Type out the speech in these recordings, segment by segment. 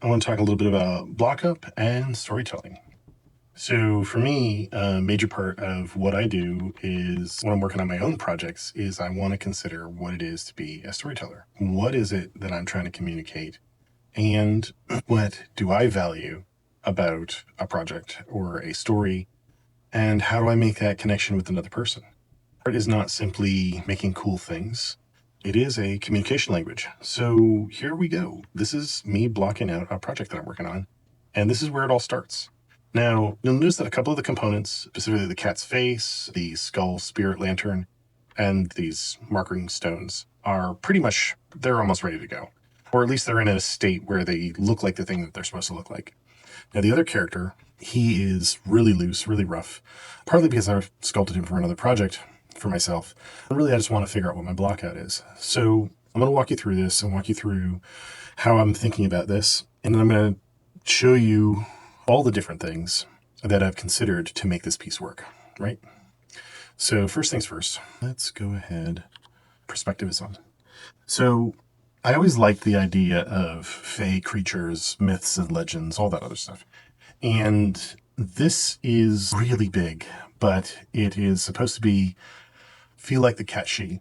I want to talk a little bit about block-up and storytelling. So for me, a major part of what I do is when I'm working on my own projects is I want to consider what it is to be a storyteller. What is it that I'm trying to communicate? And what do I value about a project or a story? And how do I make that connection with another person? Art is not simply making cool things. It is a communication language. So here we go. This is me blocking out a project that I'm working on. And this is where it all starts. Now, you'll notice that a couple of the components, specifically the cat's face, the skull spirit lantern, and these marking stones are pretty much, they're almost ready to go. Or at least they're in a state where they look like the thing that they're supposed to look like. Now, the other character, he is really loose, really rough, partly because I've sculpted him for another project for myself. And really, I just want to figure out what my blockout is. So I'm going to walk you through this and walk you through how I'm thinking about this. And then I'm going to show you all the different things that I've considered to make this piece work, right? So first things first, let's go ahead. Perspective is on. So I always liked the idea of fae creatures, myths and legends, all that other stuff. And this is really big, but it is supposed to be feel like the cat she,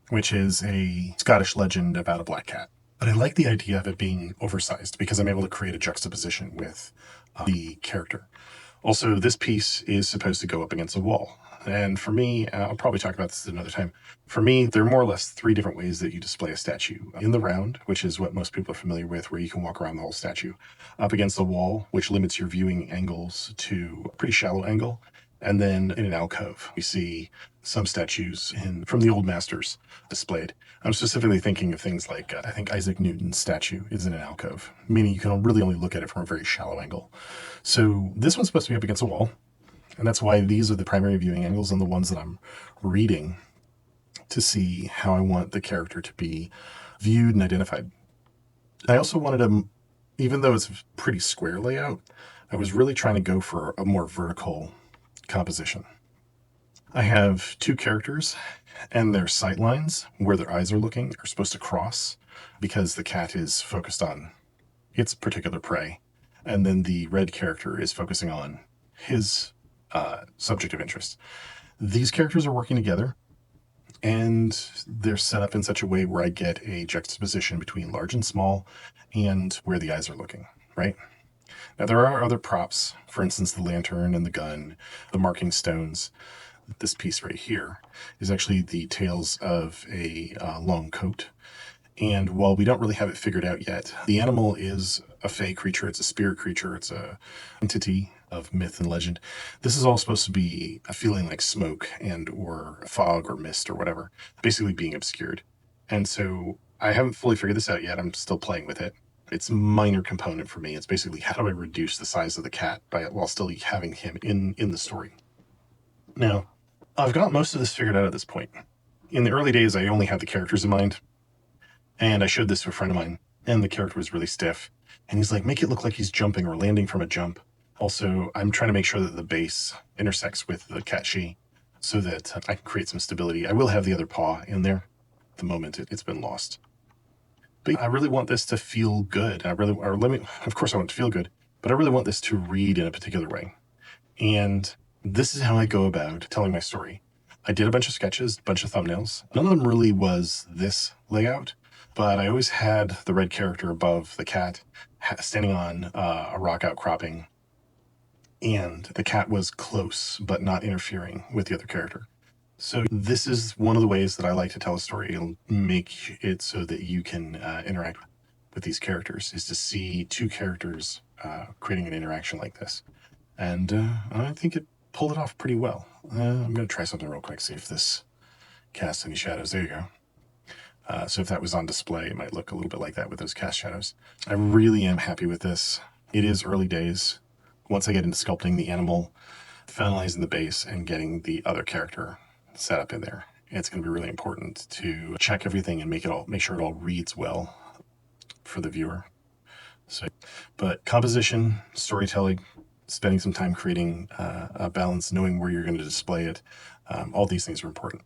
which is a Scottish legend about a black cat. But I like the idea of it being oversized because I'm able to create a juxtaposition with the character. Also, this piece is supposed to go up against a wall. And for me, I'll probably talk about this another time. For me, there are more or less three different ways that you display a statue. In the round, which is what most people are familiar with, where you can walk around the whole statue. Up against the wall, which limits your viewing angles to a pretty shallow angle. And then in an alcove, we see some statues from the old masters displayed. I'm specifically thinking of things like, I think Isaac Newton's statue is in an alcove, meaning you can really only look at it from a very shallow angle. So this one's supposed to be up against a wall, and that's why these are the primary viewing angles and the ones that I'm reading to see how I want the character to be viewed and identified. I also wanted to, even though it's a pretty square layout, I was really trying to go for a more vertical composition. I have two characters and their sight lines where their eyes are looking are supposed to cross because the cat is focused on its particular prey. And then the red character is focusing on his subject of interest. These characters are working together and they're set up in such a way where I get a juxtaposition between large and small and where the eyes are looking, right? Now, there are other props, for instance, the lantern and the gun, the marking stones. This piece right here is actually the tails of a long coat. And while we don't really have it figured out yet, the animal is a fae creature, it's a spirit creature, it's a entity of myth and legend. This is all supposed to be a feeling like smoke and or fog or mist or whatever, basically being obscured. And so I haven't fully figured this out yet. I'm still playing with it. It's a minor component for me. It's basically how do I reduce the size of the cat while still having him in the story. Now, I've got most of this figured out at this point. In the early days, I only had the characters in mind. And I showed this to a friend of mine, and the character was really stiff. And he's like, make it look like he's jumping or landing from a jump. Also, I'm trying to make sure that the base intersects with the cat she so that I can create some stability. I will have the other paw in there the moment it's been lost. But I really want this to feel good. Of course I want it to feel good, but I really want this to read in a particular way. And this is how I go about telling my story. I did a bunch of sketches, a bunch of thumbnails. None of them really was this layout, but I always had the red character above the cat standing on a rock outcropping, and the cat was close but not interfering with the other character. So this is one of the ways that I like to tell a story. It'll make it so that you can interact with these characters, is to see two characters creating an interaction like this. And I think it pulled it off pretty well. I'm going to try something real quick, see if this casts any shadows. There you go. So if that was on display, it might look a little bit like that with those cast shadows. I really am happy with this. It is early days. Once I get into sculpting the animal, finalizing the base, and getting the other character set up in there, it's going to be really important to check everything and make sure it all reads well for the viewer. But composition, storytelling, spending some time creating a balance, knowing where you're going to display it, all these things are important.